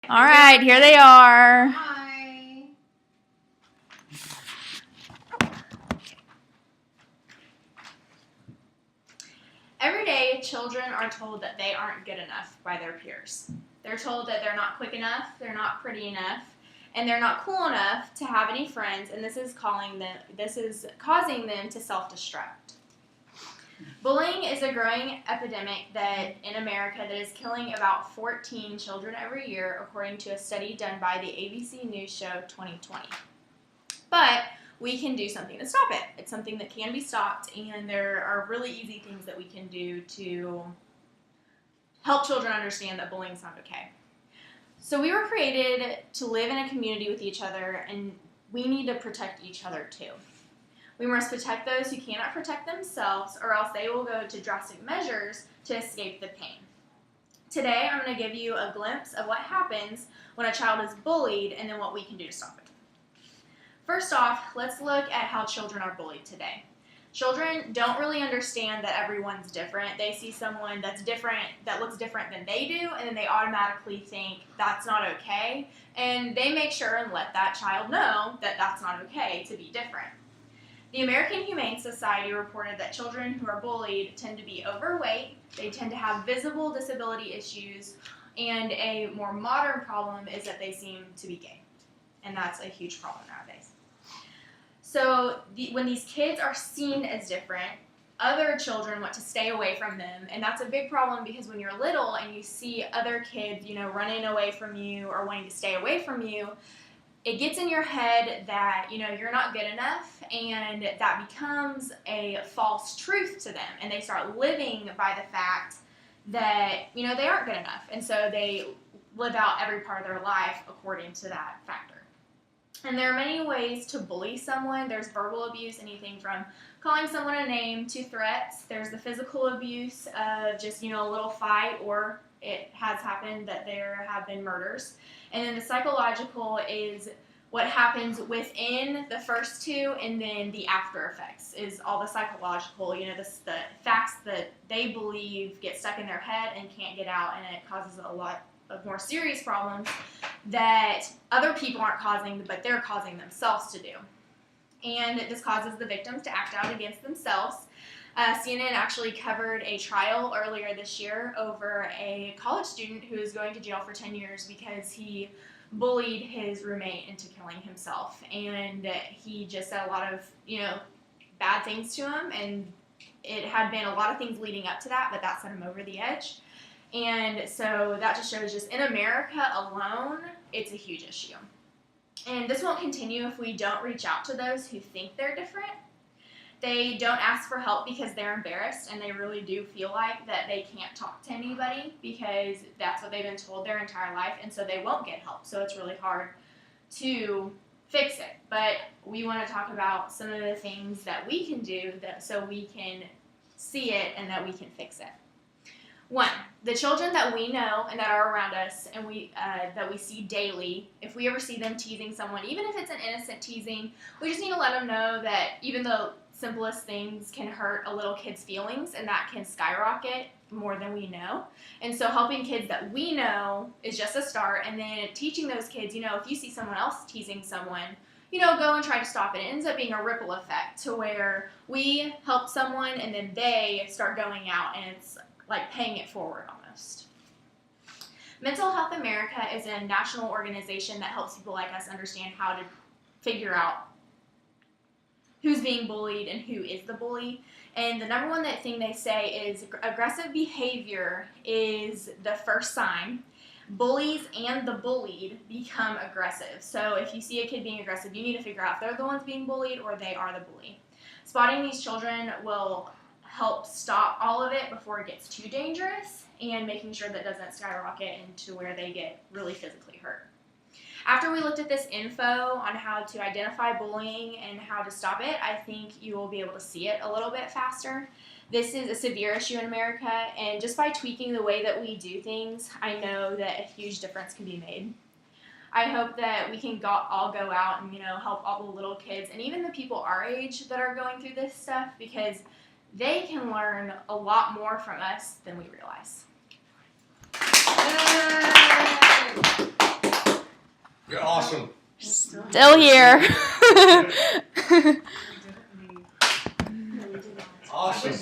All right, here they are. Hi. Every day, children are told that they aren't good enough by their peers. They're told that they're not quick enough, they're not pretty enough, and they're not cool enough to have any friends, and this is causing them to self-destruct. Bullying is a growing epidemic in America that is killing about 14 children every year, according to a study done by the ABC News show 2020. But we can do something to stop it. It's something that can be stopped, and there are really easy things that we can do to help children understand that bullying is not okay. So we were created to live in a community with each other, and we need to protect each other too. We must protect those who cannot protect themselves, or else they will go to drastic measures to escape the pain. Today, I'm going to give you a glimpse of what happens when a child is bullied and then what we can do to stop it. First off, let's look at how children are bullied today. Children don't really understand that everyone's different. They see someone that's different, that looks different than they do, and then they automatically think that's not okay, and they make sure and let that child know that that's not okay to be different. The American Humane Society reported that children who are bullied tend to be overweight, they tend to have visible disability issues, and a more modern problem is that they seem to be gay. And that's a huge problem nowadays. So when these kids are seen as different, other children want to stay away from them, and that's a big problem because when you're little and you see other kids, running away from you or wanting to stay away from you, it gets in your head that, you're not good enough, and that becomes a false truth to them, and they start living by the fact that, they aren't good enough, and so they live out every part of their life according to that factor. And there are many ways to bully someone. There's verbal abuse, anything from calling someone a name to threats. There's the physical abuse of just, a little fight, or it has happened that there have been murders. And then the psychological is what happens within the first two, and then the after effects is all the psychological, the facts that they believe get stuck in their head and can't get out, and it causes a lot of more serious problems that other people aren't causing, but they're causing themselves to do. And this causes the victims to act out against themselves. CNN actually covered a trial earlier this year over a college student who is going to jail for 10 years because he bullied his roommate into killing himself. And he just said a lot of, bad things to him, and it had been a lot of things leading up to that, but that sent him over the edge. And so that just shows, just in America alone, it's a huge issue. And this won't continue if we don't reach out to those who think they're different. They don't ask for help because they're embarrassed, and they really do feel like that they can't talk to anybody because that's what they've been told their entire life, and so they won't get help. So it's really hard to fix it. But we want to talk about some of the things that we can do so we can see it and that we can fix it. One, the children that we know and that are around us and that we see daily, if we ever see them teasing someone, even if it's an innocent teasing, we just need to let them know that even the simplest things can hurt a little kid's feelings, and that can skyrocket more than we know. And so helping kids that we know is just a start, and then teaching those kids, if you see someone else teasing someone, go and try to stop it. It ends up being a ripple effect to where we help someone and then they start going out, and it's like paying it forward almost. Mental Health America is a national organization that helps people like us understand how to figure out who's being bullied and who is the bully. And the number one thing they say is aggressive behavior is the first sign. Bullies and the bullied become aggressive. So if you see a kid being aggressive, you need to figure out if they're the ones being bullied or they are the bully. Spotting these children will help stop all of it before it gets too dangerous, and making sure that doesn't skyrocket into where they get really physically hurt. After we looked at this info on how to identify bullying and how to stop it, I think you will be able to see it a little bit faster. This is a severe issue in America, and just by tweaking the way that we do things, I know that a huge difference can be made. I hope that we can all go out and help all the little kids and even the people our age that are going through this stuff, because they can learn a lot more from us than we realize. Yay! Awesome. Still here. Awesome.